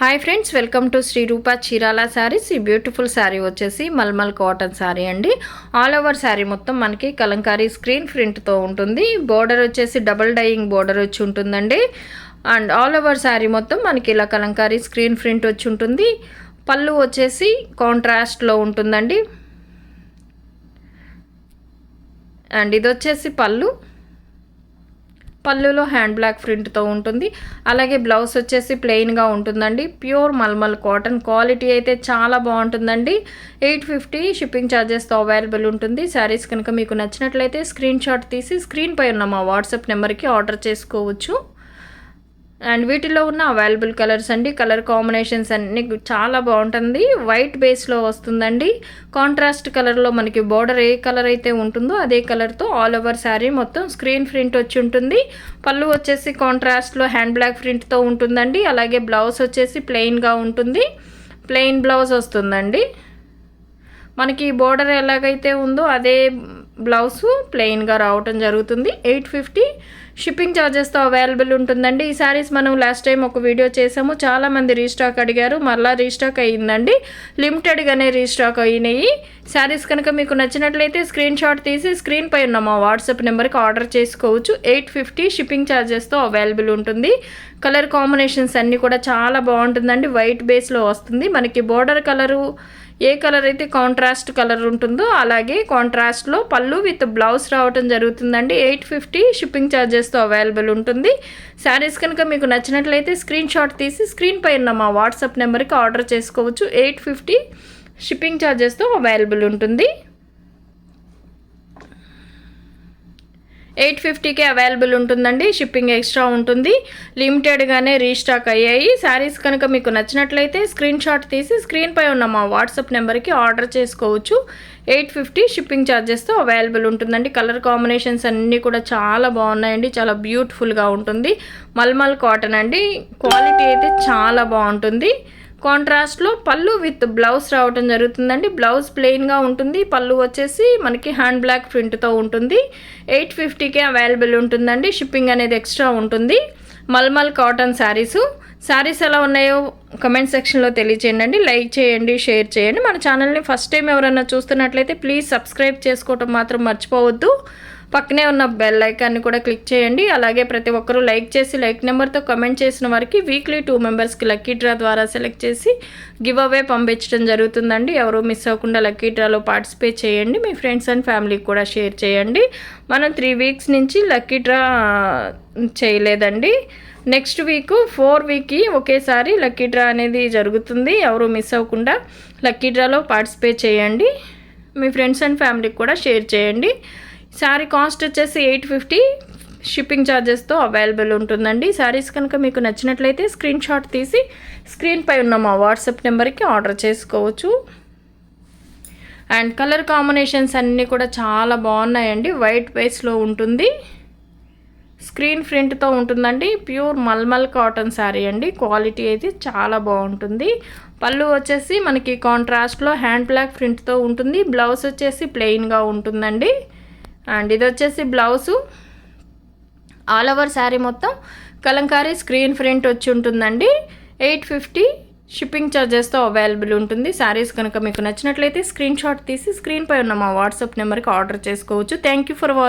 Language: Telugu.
Hi friends, welcome to Sri Rupa Chirala sarees. ఈ బ్యూటిఫుల్ శారీ వచ్చేసి మల్మల్ కాటన్ శారీ అండి. ఆల్ ఓవర్ శారీ మొత్తం మనకి కలంకారీ స్క్రీన్ ప్రింట్తో ఉంటుంది. బోర్డర్ వచ్చేసి డబుల్ డైయింగ్ బోర్డర్ వచ్చి ఉంటుందండి. అండ్ ఆల్ ఓవర్ శారీ మొత్తం మనకి ఇలా కలంకారీ స్క్రీన్ ప్రింట్ వచ్చి ఉంటుంది. పళ్ళు వచ్చేసి కాంట్రాస్ట్లో ఉంటుందండి. అండ్ ఇది వచ్చేసి పళ్ళులో హ్యాండ్ బ్లాక్ ప్రింట్తో ఉంటుంది. అలాగే బ్లౌజ్ వచ్చేసి ప్లెయిన్గా ఉంటుందండి. ప్యూర్ మల్మల్ కాటన్ క్వాలిటీ అయితే చాలా బాగుంటుందండి. 850 షిప్పింగ్ ఛార్జెస్తో అవైలబుల్ ఉంటుంది. శారీస్ కనుక మీకు నచ్చినట్లయితే స్క్రీన్ షాట్ తీసి స్క్రీన్ పై ఉన్న మా వాట్సాప్ నెంబర్కి ఆర్డర్ చేసుకోవచ్చు. అండ్ వీటిలో ఉన్న అవైలబుల్ కలర్స్ అండి. కలర్ కాంబినేషన్స్ అన్నీ చాలా బాగుంటుంది. వైట్ బేస్లో వస్తుందండి. కాంట్రాస్ట్ కలర్లో మనకి బార్డర్ ఏ కలర్ అయితే ఉంటుందో అదే కలర్తో ఆల్ ఓవర్ శారీ మొత్తం స్క్రీన్ ప్రింట్ వచ్చి ఉంటుంది. పళ్ళు వచ్చేసి కాంట్రాస్ట్లో హ్యాండ్ బ్లాక్ ప్రింట్తో ఉంటుందండి. అలాగే బ్లౌజ్ వచ్చేసి ప్లెయిన్గా ఉంటుంది. ప్లెయిన్ బ్లౌజ్ వస్తుందండి. మనకి బోర్డర్ ఎలాగైతే ఉందో అదే బ్లౌజ్ ప్లెయిన్గా రావటం జరుగుతుంది. 850 షిప్పింగ్ ఛార్జెస్తో అవైలబుల్ ఉంటుందండి. ఈ శారీస్ మనం లాస్ట్ టైం ఒక వీడియో చేసాము. చాలామంది రీస్టాక్ అడిగారు, మళ్ళీ రీస్టాక్ అయ్యిందండి. లిమిటెడ్గానే రీస్టాక్ అయినాయి. శారీస్ కనుక మీకు నచ్చినట్లయితే స్క్రీన్ షాట్ తీసి స్క్రీన్ పై ఉన్న మా వాట్సాప్ నెంబర్కి ఆర్డర్ చేసుకోవచ్చు. 850 షిప్పింగ్ ఛార్జెస్తో అవైలబుల్ ఉంటుంది. కలర్ కాంబినేషన్స్ అన్నీ కూడా చాలా బాగుంటుందండి. వైట్ బేస్లో వస్తుంది. మనకి బోర్డర్ కలరు ఏ కలర్ అయితే కాంట్రాస్ట్ కలర్ ఉంటుందో అలాగే కాంట్రాస్ట్లో పళ్ళు విత్ బ్లౌజ్ రావటం జరుగుతుందండి. 850 షిప్పింగ్ ఛార్జెస్తో అవైలబుల్ ఉంటుంది. శారీస్ కనుక మీకు నచ్చినట్లయితే స్క్రీన్ షాట్ తీసి స్క్రీన్ పై ఉన్న మా వాట్సాప్ నెంబర్కి ఆర్డర్ చేసుకోవచ్చు. 850 షిప్పింగ్ ఛార్జెస్తో అవైలబుల్ ఉంటుంది. 850కే అవైలబుల్ ఉంటుందండి. షిప్పింగ్ ఎక్స్ట్రా ఉంటుంది. లిమిటెడ్గానే రీస్టాక్ అయ్యాయి. శారీస్ కనుక మీకు నచ్చినట్లయితే స్క్రీన్ షాట్ తీసి స్క్రీన్ పై ఉన్న మా వాట్సాప్ నెంబర్కి ఆర్డర్ చేసుకోవచ్చు. 850 షిప్పింగ్ ఛార్జెస్తో అవైలబుల్ ఉంటుందండి. కలర్ కాంబినేషన్స్ అన్నీ కూడా చాలా బాగున్నాయండి. చాలా బ్యూటిఫుల్గా ఉంటుంది. మల్మల్ కాటన్ అండి. క్వాలిటీ అయితే చాలా బాగుంటుంది. కాంట్రాస్ట్లో పళ్ళు విత్ బ్లౌజ్ రావటం జరుగుతుందండి. బ్లౌజ్ ప్లెయిన్గా ఉంటుంది. పళ్ళు వచ్చేసి మనకి హ్యాండ్ బ్లాక్ ప్రింట్తో ఉంటుంది. 850కే అవైలబుల్ ఉంటుందండి. షిప్పింగ్ అనేది ఎక్స్ట్రా ఉంటుంది. మల్మల్ కాటన్ శారీస్ ఎలా ఉన్నాయో కమెంట్ సెక్షన్లో తెలియచేయండి. లైక్ చేయండి, షేర్ చేయండి. మన ఛానల్ని ఫస్ట్ టైం ఎవరైనా చూస్తున్నట్లయితే ప్లీజ్ సబ్స్క్రైబ్ చేసుకోవటం మాత్రం మర్చిపోవద్దు. పక్కనే ఉన్న బెల్ ఐకాన్ని కూడా క్లిక్ చేయండి. అలాగే ప్రతి ఒక్కరూ లైక్ చేసి లైక్ నెంబర్తో కమెంట్ చేసిన వారికి వీక్లీ 2 మెంబర్స్కి లక్కీ డ్రా ద్వారా సెలెక్ట్ చేసి గివ్ అవే పంపించడం జరుగుతుందండి. ఎవరు మిస్ అవ్వకుండా లక్కీ డ్రాలో పార్టిసిపేట్ చేయండి. మీ ఫ్రెండ్స్ అండ్ ఫ్యామిలీకి కూడా షేర్ చేయండి. మనం 3 వీక్స్ నుంచి లక్కీ డ్రా చేయలేదండి. నెక్స్ట్ వీక్ 4 వీక్కి ఒకేసారి లక్కీ డ్రా అనేది జరుగుతుంది. ఎవరు మిస్ అవ్వకుండా లక్కీ డ్రాలో పార్టిసిపేట్ చేయండి. మీ ఫ్రెండ్స్ అండ్ ఫ్యామిలీకి కూడా షేర్ చేయండి. శారీ కాస్ట్ వచ్చేసి 850 షిప్పింగ్ ఛార్జెస్తో అవైలబుల్ ఉంటుందండి. శారీస్ కనుక మీకు నచ్చినట్లయితే స్క్రీన్ షాట్ తీసి స్క్రీన్ పై ఉన్న మా వాట్సాప్ నెంబర్కి ఆర్డర్ చేసుకోవచ్చు. అండ్ కలర్ కాంబినేషన్స్ అన్నీ కూడా చాలా బాగున్నాయండి. వైట్ బేస్లో ఉంటుంది. స్క్రీన్ ప్రింట్తో ఉంటుందండి. ప్యూర్ మల్మల్ కాటన్ శారీ అండి. క్వాలిటీ అయితే చాలా బాగుంటుంది. పళ్ళు వచ్చేసి మనకి కాంట్రాస్ట్లో హ్యాండ్ బ్లాక్ ప్రింట్తో ఉంటుంది. బ్లౌజ్ వచ్చేసి ప్లెయిన్గా ఉంటుందండి. అండ్ ఇది వచ్చేసి బ్లౌజు. ఆల్ ఓవర్ శారీ మొత్తం కలంకారీ స్క్రీన్ ప్రింట్ వచ్చి ఉంటుందండి. 850 షిప్పింగ్ ఛార్జెస్తో అవైలబుల్ ఉంటుంది. శారీస్ కనుక మీకు నచ్చినట్లయితే స్క్రీన్ షాట్ తీసి స్క్రీన్ పై ఉన్న మా వాట్సాప్ నెంబర్కి ఆర్డర్ చేసుకోవచ్చు. Thank you for watching.